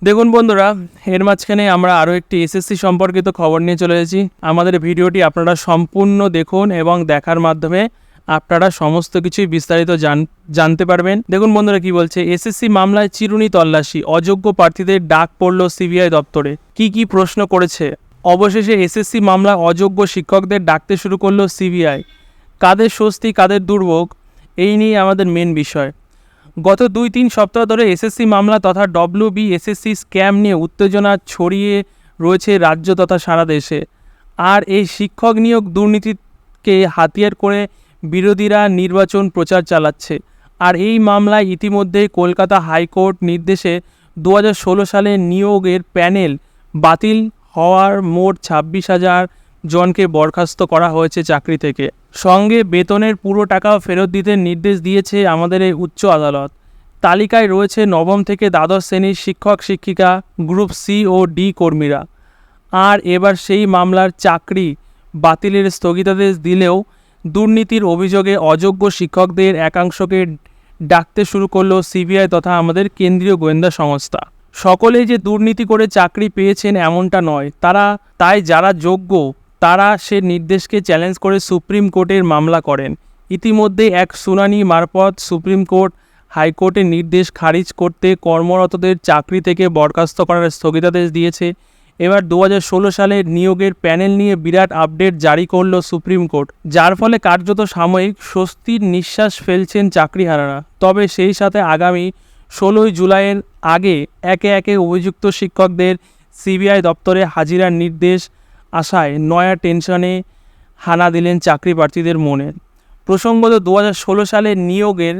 দেখুন বন্ধুরা, এর মাঝখানে আমরা আরও একটি এসএসসি সম্পর্কিত খবর নিয়ে চলে এসেছি। আমাদের ভিডিওটি আপনারা সম্পূর্ণ দেখুন এবং দেখার মাধ্যমে আপনারা সমস্ত কিছুই বিস্তারিত জানতে পারবেন। দেখুন বন্ধুরা কি বলছে, এসএসসি মামলায় চিরুনি তল্লাশি, অযোগ্য প্রার্থীদের ডাক পড়ল সিবিআই দপ্তরে। কি প্রশ্ন করেছে? অবশেষে এসএসসি মামলায় অযোগ্য শিক্ষকদের ডাকতে শুরু করলো সিবিআই। কাদের স্বস্তি কাদের দুর্ভোগ, এই নিয়ে আমাদের মেন বিষয়। গত 2-3 সপ্তাহ ধরে এসএসসি মামলা তথা WBSSC স্ক্যাম নিয়ে উত্তেজনা ছড়িয়ে রয়েছে রাজ্য তথা সারা দেশে। আর এই শিক্ষক নিয়োগ দুর্নীতিকে হাতিয়ার করে বিরোধীরা নির্বাচন প্রচার চালাচ্ছে। আর এই মামলায় ইতিমধ্যেই কলকাতা হাইকোর্ট নির্দেশে 2016 সালে নিয়োগের প্যানেল বাতিল হওয়ার মোট 26,000 জনকে বরখাস্ত করা হয়েছে চাকরি থেকে। সঙ্গে বেতনের পুরো টাকাও ফেরত দিতে নির্দেশ দিয়েছে আমাদের এই উচ্চ আদালত। তালিকায় রয়েছে নবম থেকে দ্বাদশ শ্রেণীর শিক্ষক শিক্ষিকা, গ্রুপ সি ও ডি কর্মীরা। আর এবার সেই মামলার চাকরি বাতিলের স্থগিতাদেশ দিলেও দুর্নীতির অভিযোগে অযোগ্য শিক্ষকদের একাংশকে ডাকতে শুরু করলো সিবিআই তথা আমাদের কেন্দ্রীয় গোয়েন্দা সংস্থা। সকলেই যে দুর্নীতি করে চাকরি পেয়েছেন এমনটা নয়, তাই যারা যোগ্য তারা সে নির্দেশকে চ্যালেঞ্জ করে সুপ্রিম কোর্টের মামলা করেন। ইতিমধ্যে এক শুনানি মারফত সুপ্রিম কোর্ট হাইকোর্টের নির্দেশ খারিজ করতে কর্মরতদের চাকরি থেকে বরখাস্ত করার স্থগিতাদেশ দিয়েছে। এবার 2016 সালের নিয়োগের প্যানেল নিয়ে বিরাট আপডেট জারি করল সুপ্রিম কোর্ট, যার ফলে কার্যত সাময়িক স্বস্তির নিঃশ্বাস ফেলছেন চাকরিহারারা। তবে সেই সাথে আগামী 16 জুলাইয়ের আগে একে একে অভিযুক্ত শিক্ষকদের সিবিআই দপ্তরে হাজিরার নির্দেশ আশায় নয়া টেনশনে হানা দিলেন চাকরি প্রার্থীদের মনে। প্রসঙ্গত 2016 সালের নিয়োগের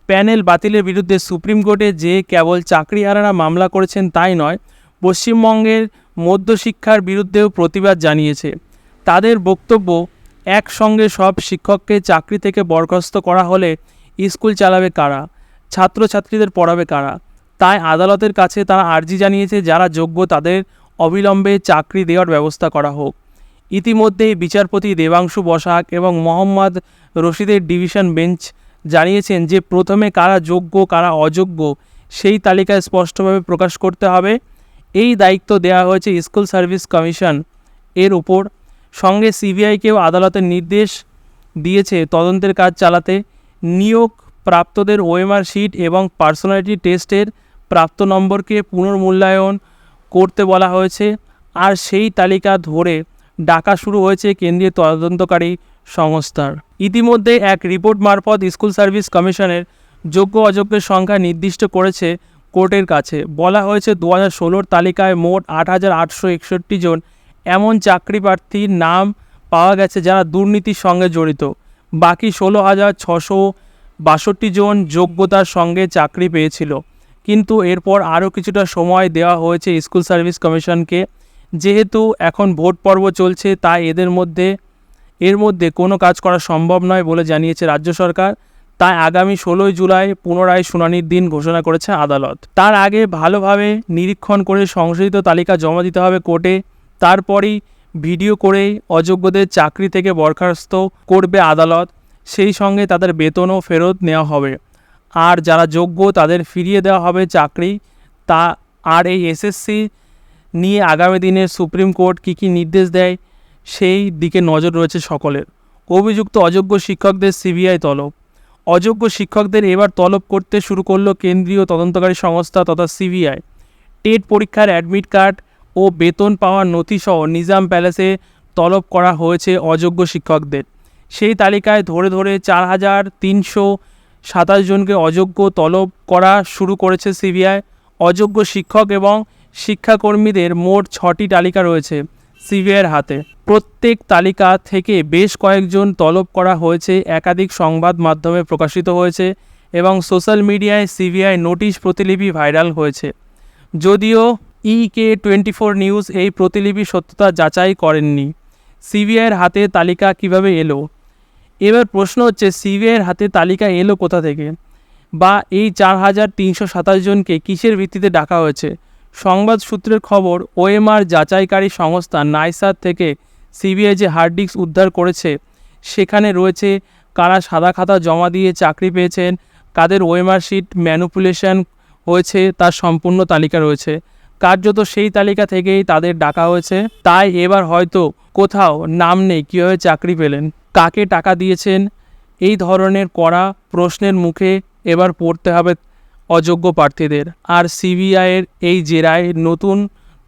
প্যানেল বাতিলের বিরুদ্ধে সুপ্রিম কোর্টে যে কেবল চাকরিহারারা মামলা করেছেন তাই নয়, পশ্চিমবঙ্গের মধ্যশিক্ষার বিরুদ্ধেও প্রতিবাদ জানিয়েছে। তাদের বক্তব্য, একসঙ্গে সব শিক্ষককে চাকরি থেকে বরখাস্ত করা হলে স্কুল চালাবে কারা, ছাত্রছাত্রীদের পড়াবে কারা? তাই আদালতের কাছে তারা আর্জি জানিয়েছে যারা যোগ্য তাদের অবিলম্বে চাকরি দেওয়ার ব্যবস্থা করা হোক। ইতিমধ্যেই বিচারপতি দেবাংশু বসাক এবং মোহাম্মদ রশিদের ডিভিশন বেঞ্চ জানিয়েছেন যে প্রথমে কারা যোগ্য কারা অযোগ্য সেই তালিকায় স্পষ্টভাবে প্রকাশ করতে হবে। এই দায়িত্ব দেওয়া হয়েছে স্কুল সার্ভিস কমিশন এর উপর। সঙ্গে সিবিআইকেও আদালতের নির্দেশ দিয়েছে তদন্তের কাজ চালাতে। নিয়োগ প্রাপ্তদের ওএমআর শিট এবং পার্সোনালিটি টেস্টের প্রাপ্ত নম্বরকে পুনর্মূল্যায়ন করতে বলা হয়েছে। আর সেই তালিকা ধরে ডাকা শুরু হয়েছে কেন্দ্রীয় তদন্তকারী সংস্থার। ইতিমধ্যে এক রিপোর্ট মারফত স্কুল সার্ভিস কমিশনের যোগ্য অযোগ্যের সংখ্যা নির্দিষ্ট করেছে কোর্টের কাছে। বলা হয়েছে 2016 তালিকায় মোট 8,861 জন এমন চাকরি প্রার্থীর নাম পাওয়া গেছে যারা দুর্নীতির সঙ্গে জড়িত। বাকি 16,662 জন যোগ্যতার সঙ্গে চাকরি পেয়েছিল। কিন্তু এরপর আরও কিছুটা সময় দেওয়া হয়েছে স্কুল সার্ভিস কমিশনকে। যেহেতু এখন ভোট পর্ব চলছে তাই এর মধ্যে কোনো কাজ করা সম্ভব নয় বলে জানিয়েছে রাজ্য সরকার। তাই আগামী 16 জুলাই পুনরায় শুনানির দিন ঘোষণা করেছে আদালত। তার আগে ভালোভাবে নিরীক্ষণ করে সংশোধিত তালিকা জমা দিতে হবে কোর্টে। তারপরই ভিডিও করেই অযোগ্যদের চাকরি থেকে বরখাস্ত করবে আদালত। সেই সঙ্গে তাদের বেতনও ফেরত নেওয়া হবে। আর যারা যোগ্য তাদের ফিরিয়ে দেওয়া হবে চাকরি। আর এই এসএসসি নিয়ে আগামী দিনে সুপ্রিম কোর্ট কী নির্দেশ দেয় সেই দিকে নজর রয়েছে সকলের। অভিযুক্ত অযোগ্য শিক্ষকদের সিবিআই তলব। অযোগ্য শিক্ষকদের এবার তলব করতে শুরু করলো কেন্দ্রীয় তদন্তকারী সংস্থা তথা সিবিআই। টেট পরীক্ষার অ্যাডমিট কার্ড ও বেতন পাওয়ার নথিসহ নিজাম প্যালেসে তলব করা হয়েছে অযোগ্য শিক্ষকদের। সেই তালিকায় ধরে 4,327 জনকে অযোগ্য তলব করা শুরু করেছে সিবিআই। অযোগ্য শিক্ষক এবং শিক্ষাকর্মীদের মোট 6টি তালিকা রয়েছে সিবিআইয়ের হাতে। প্রত্যেক তালিকা থেকে বেশ কয়েকজন তলব করা হয়েছে, একাধিক সংবাদ মাধ্যমে প্রকাশিত হয়েছে এবং সোশ্যাল মিডিয়ায় সিবিআই নোটিশ প্রতিলিপি ভাইরাল হয়েছে। যদিও EK24 নিউজ এই প্রতিলিপি সত্যতা যাচাই করেননি। সিবিআইয়ের হাতে তালিকা কিভাবে এলো? এবার প্রশ্ন হচ্ছে সিবিআইয়ের হাতে তালিকা এলো কোথা থেকে, বা এই 4,327 জনকে কিসের ভিত্তিতে ডাকা হয়েছে? সংবাদ সূত্রের খবর, ওএমআর যাচাইকারী সংস্থা নাইসার থেকে সিবিআই যে হার্ড ডিস্ক উদ্ধার করেছে সেখানে রয়েছে কারা সাদা খাতা জমা দিয়ে চাকরি পেয়েছেন, কাদের ওএমআর শিট ম্যানিপুলেশন হয়েছে তার সম্পূর্ণ তালিকা রয়েছে। কার্যত সেই তালিকা থেকেই তাদের ডাকা হয়েছে। তাই এবার হয়তো কোথাও নাম নেই কীভাবে চাকরি পেলেন, কাকে টাকা দিয়েছেন, এই ধরনের কড়া প্রশ্নের মুখে এবার পড়তে হবে অযোগ্য প্রার্থীদের। আর সিবিআইয়ের এই জেরায় নতুন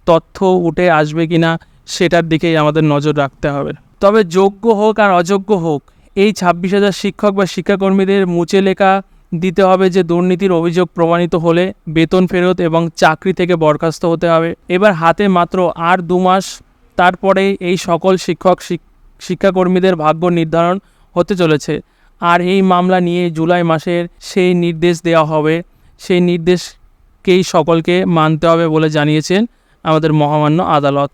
তথ্য উঠে আসবে কিনা সেটার দিকেই আমাদের নজর রাখতে হবে। তবে যোগ্য হোক আর অযোগ্য হোক, এই 26,000 শিক্ষক বা শিক্ষাকর্মীদের মুছে লেখা দিতে হবে যে দুর্নীতির অভিযোগ প্রমাণিত হলে বেতন ফেরত এবং চাকরি থেকে বরখাস্ত হতে হবে। এবার হাতে মাত্র আর 2 মাস, তারপরে এই সকল শিক্ষাকর্মীদের ভাগ্য নির্ধারণ হতে চলেছে। আর এই মামলা নিয়ে জুলাই মাসের সেই নির্দেশ দেওয়া হবে, সেই নির্দেশকেই সকলকে মানতে হবে বলে জানিয়েছেন আমাদের মহামান্য আদালত।